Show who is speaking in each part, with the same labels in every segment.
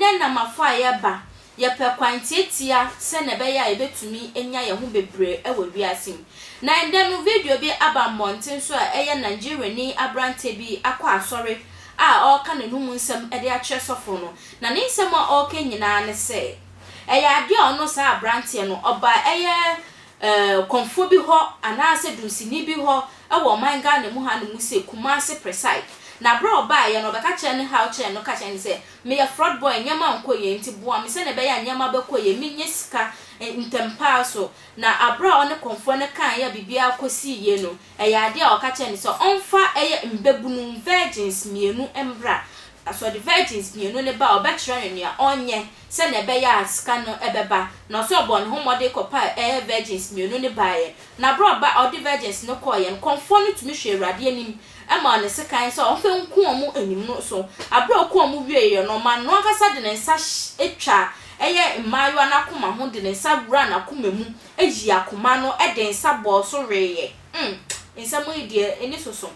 Speaker 1: ene na mafaya ba ye pe kwantietia se na be ya ebetumi enya ye ho bebre e wa wiasim na ende no video bi aba mountain so a eye Nigeria ni abrante bi akwa asori a o ka ne numu nsem e de a kire sofo no na ne nsem a o ka nyina ne se eye ade ono sa abrante no oba eye konfo bi ho anase dunsini bi ho e wo manga ne mu ha ne mu se Kumasi preside na bro ba ye no be ka kire ne how kire no ka kire ne se me ya fraud boy nyama nko ye nti boa me se ne be ya nyama be ko ye minye sika ntempa so na abra one konfo ne kan ya bibia akosi ye no ya ade a o ka kire ne se onfa eye mbebunu virgins mienu embra so the virgins mienu ne ba obekire ne ya onye se ne be ya sika no ebeba na so obon ho mode kopa virgins mienu ne bae na bro ba o the virgins no ko ye konfo ne tumi hwe urade anim ema ne sekan so onfe nku omu anim no so abra oku omu wie ye no ma no akasa de ne nsa etwa eye mmayo anakoma ho de ne nsa bra na koma mu eji akoma no e de nsa bo so reye nsa mo ide eni soso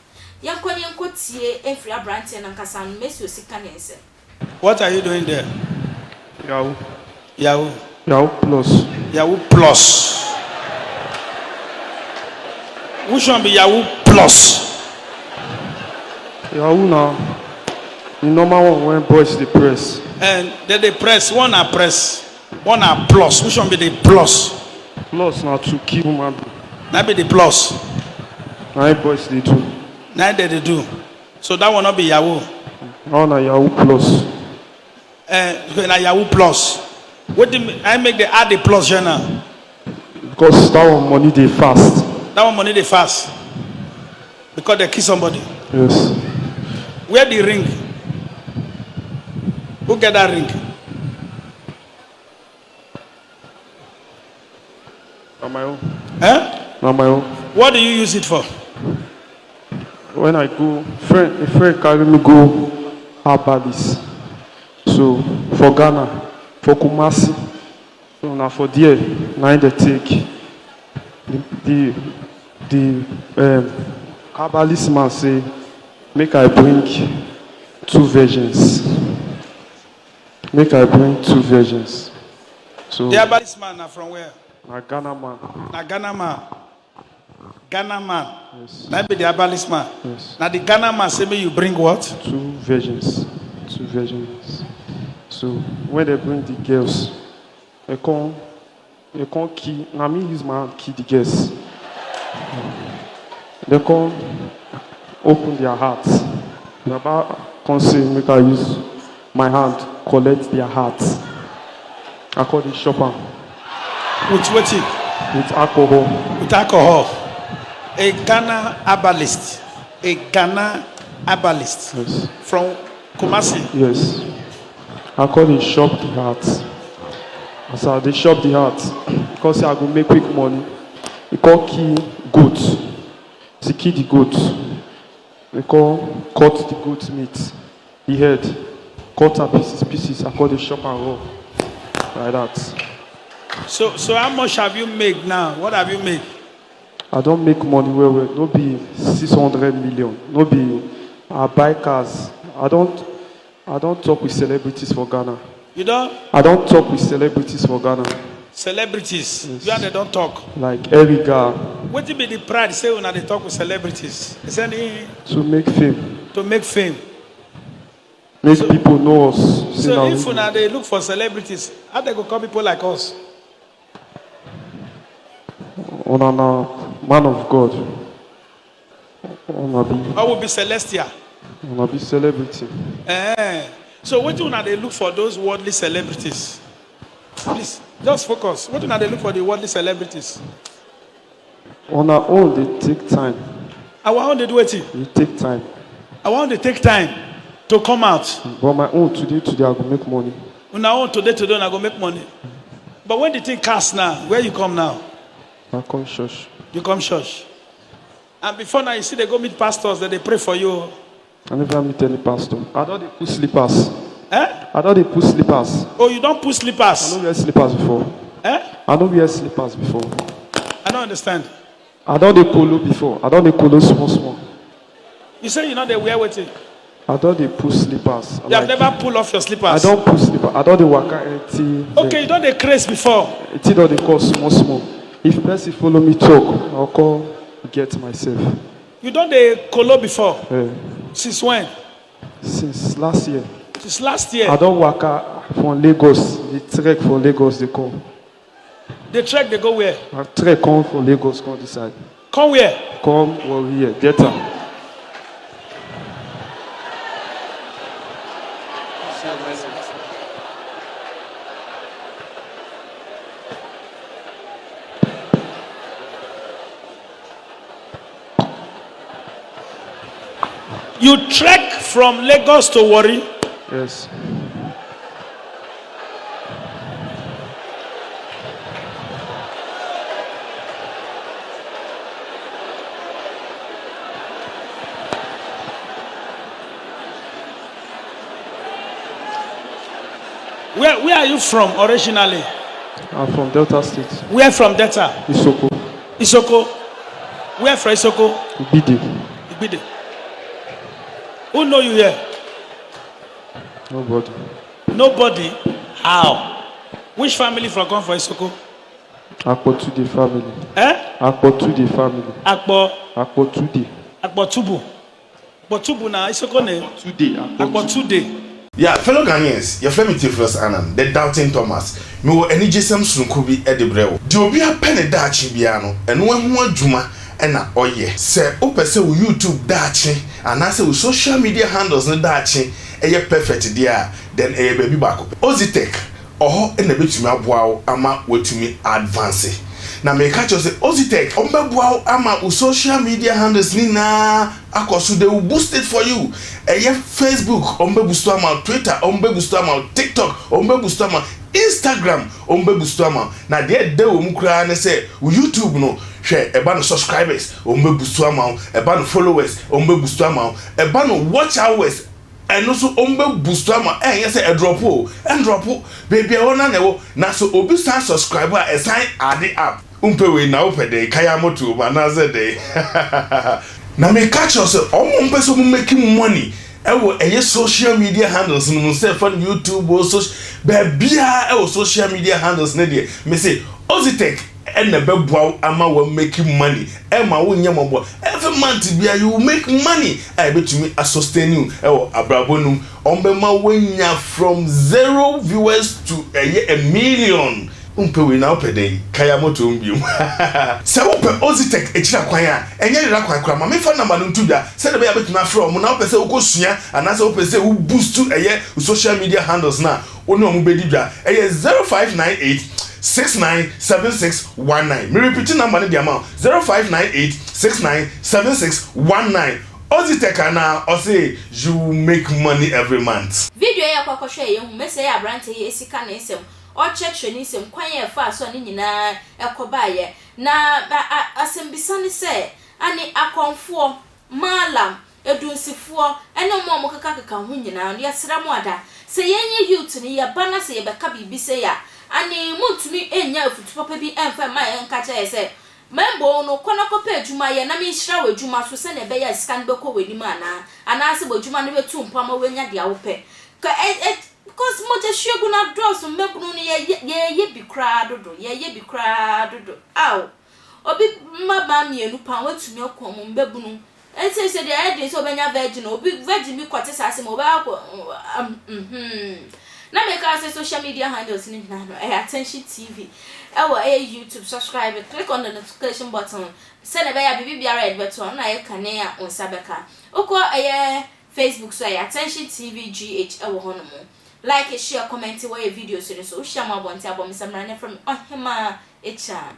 Speaker 1: yankoni enkotie efri abrante na nkasa no mesi osika ne nse.
Speaker 2: What are you doing there?
Speaker 3: Yahoo.
Speaker 2: Yahoo.
Speaker 3: Yahoo plus.
Speaker 2: Yahoo plus. Which one be Yahoo plus?
Speaker 3: Yahoo now. The normal one when boys they press.
Speaker 2: And then they press. One are press. One are plus. Which one be the plus?
Speaker 3: Plus now to keep woman.
Speaker 2: That be the plus.
Speaker 3: Now boys they do.
Speaker 2: Now they do. So that will not be Yahoo.
Speaker 3: Now na Yahoo plus.
Speaker 2: Na Yahoo plus. What do I make the add the plus here now?
Speaker 3: Because that one money they fast.
Speaker 2: That one money they fast. Because they kill somebody.
Speaker 3: Yes.
Speaker 2: Where the ring? Who get that ring?
Speaker 3: On my own.
Speaker 2: Eh?
Speaker 3: On my own.
Speaker 2: What do you use it for?
Speaker 3: When I go, a friend carry me go Herbalist. So for Ghana, for Kumasi, so now for there, now they take the herbalist man say, make I bring 2 virgins. Make I bring 2 virgins. So
Speaker 2: the herbalist man are from where?
Speaker 3: Na Ghana man.
Speaker 2: Na Ghana man. Ghana man.
Speaker 3: Yes.
Speaker 2: That be the herbalist man.
Speaker 3: Yes.
Speaker 2: Now the Ghana man say me you bring what?
Speaker 3: 2 virgins. 2 virgins. So when they bring the girls, they can't key. Now me use my hand key the girls. They can't open their hearts. The about can't say make I use my hand collect their hearts. I call the shopper.
Speaker 2: With what?
Speaker 3: With alcohol.
Speaker 2: With alcohol. A Ghana herbalist. A Ghana herbalist.
Speaker 3: Yes.
Speaker 2: From Kumasi.
Speaker 3: Yes. I call the shop the hearts. So they shop the hearts because I go make quick money. They call key goat. They key the goat. They call cut the goat meat, the head, cut and pieces. I call the shop and raw. Like that.
Speaker 2: So how much have you made now? What have you made?
Speaker 3: I don't make money well. No be 600 million. No be I buy cars. I don't talk with celebrities for Ghana.
Speaker 2: You don't?
Speaker 3: I don't talk with celebrities for Ghana.
Speaker 2: Celebrities?
Speaker 3: Yes.
Speaker 2: You and they don't talk?
Speaker 3: Like every guy.
Speaker 2: What be the pride say when they talk with celebrities? Is any
Speaker 3: To make fame.
Speaker 2: to make fame?
Speaker 3: Make people know us.
Speaker 2: So if now they look for celebrities, how they go call people like us?
Speaker 3: On a man of God.
Speaker 2: I will be celestial.
Speaker 3: On a be celebrity.
Speaker 2: So what do now they look for those worldly celebrities? Please, just focus. What do now they look for the worldly celebrities?
Speaker 3: On our own, they take time.
Speaker 2: I want they do it.
Speaker 3: They take time.
Speaker 2: I want to take time to come out.
Speaker 3: But my own today, I go make money.
Speaker 2: On our own today, I go make money. But when the thing cast now, where you come now?
Speaker 3: I come church.
Speaker 2: You come church. And before now, you see they go meet pastors that they pray for you.
Speaker 3: I never meet any pastor. I don't they put slippers.
Speaker 2: Eh?
Speaker 3: I don't they put slippers.
Speaker 2: Oh, you don't put slippers?
Speaker 3: I don't wear slippers before.
Speaker 2: Eh?
Speaker 3: I don't wear slippers before.
Speaker 2: I don't understand.
Speaker 3: I don't they polo before. I don't they polo small.
Speaker 2: You say you know they wear what?
Speaker 3: I don't dey pull slippers.
Speaker 2: You have never pulled off your slippers.
Speaker 3: I don't pull slippers. I don't dey waka empty.
Speaker 2: Okay, you don't dey craze before.
Speaker 3: It don't dey cost small. If person follow me talk, I'll come get myself.
Speaker 2: You don't dey colo before.
Speaker 3: Yeah.
Speaker 2: Since when?
Speaker 3: Since last year.
Speaker 2: Since last year.
Speaker 3: I don't waka from Lagos. The trek from Lagos they come.
Speaker 2: The trek they go where?
Speaker 3: I trek come from Lagos, come this side.
Speaker 2: Come where?
Speaker 3: Come over here, get am.
Speaker 2: You trek from Lagos to Warri?
Speaker 3: Yes.
Speaker 2: Where are you from originally?
Speaker 3: I'm from Delta State.
Speaker 2: Where from Delta?
Speaker 3: Isoko.
Speaker 2: Isoko. Where from Isoko?
Speaker 3: Ibide.
Speaker 2: Ibide. Who know you here?
Speaker 3: Nobody.
Speaker 2: Nobody? How? Which family from come from Isoko?
Speaker 3: Akpotude family.
Speaker 2: Eh?
Speaker 3: Akpotude family.
Speaker 2: Akpotude.
Speaker 3: Akpotubu.
Speaker 2: Akpotubu na Isoko ne? Akpotude.
Speaker 4: Yeah, fellow Ghanaians, your friend Tiflos Annan, the doubting Thomas. Me wo any jesem sunkubi edebrew. Di obi a pen dachi biano, and one more juma and na oye. Se opese wo YouTube dachi, and I say with social media handles no dachi, eye perfect dia, then eye baby back. Ozitech, oho ene betumi aboa ama wetumi advance. Na me catch you say Ozitech ombebuao ama u social media handles ni na akoso they will boost it for you. Facebook ombebusto ama Twitter ombebusto ama TikTok ombebusto ama Instagram ombebusto ama na de wo mu kra ne say YouTube no hwe eba no subscribers ombebusto ama eba no followers ombebusto ama eba no watch hours and also ombebusto ama yes say drop baby I wanna know na so obi san subscriber e sign add up umpewe na upede kaya moto manaze de na me catch us omo so making money ewo eye social media handles no say for YouTube or social bebia ewo social media handles na de me say Ozitech and the bebwa ama we making money ema wo nyambo every month bia you make money I bet me a sustain you ewo abrabonum ombema wenya from 0 viewers to a million umpewe na opede kaya moto mbium se wo pe Ozitech echira kwan a enye rira kwan kra ma me fa number no ntubia se de be ya betuna from na opese wo kosua anase opese wo boost to eye social media handles na oni omu bedi bia eye 0598 697619 me repeat number the amount 0598 697619 Ozitech na o say you make money every month.
Speaker 1: Video ya kwa hwe ye hu mese ya brante ye esika na esem o chekche ni sem kwan ye fa so ni nyina ekoba ye na asembisa ni se ani akonfo malam edunsifo ene mo kaka hu nyina no yesra mo ada se yenye youth ni ya bana se ye beka bibi se ya ani muntumi enya afutu papa bi emfa ma ye nka cha ye se membo no kono kopa adwuma ye na me hira we adwuma so se na be ya scan be ko weni ma ana se bo adwuma no betu mpama wenya de awope because mo je hwegu na draws mbebunu ni ye bi kra dodo ye bi kra dodo aw obi maba mienu pa watumi akọ mo mbebunu ese se de ade so benya virgin obi virgin bi kwate sase mo ba akọ na make us social media handles ni na attention TV YouTube subscribe click on the notification button send a ya bibi biara edbeto na ye kane ya onsabeka ukọ Facebook so attention Tvgh hono mo like share comment where video so share my bonti abom samrane from ohima echa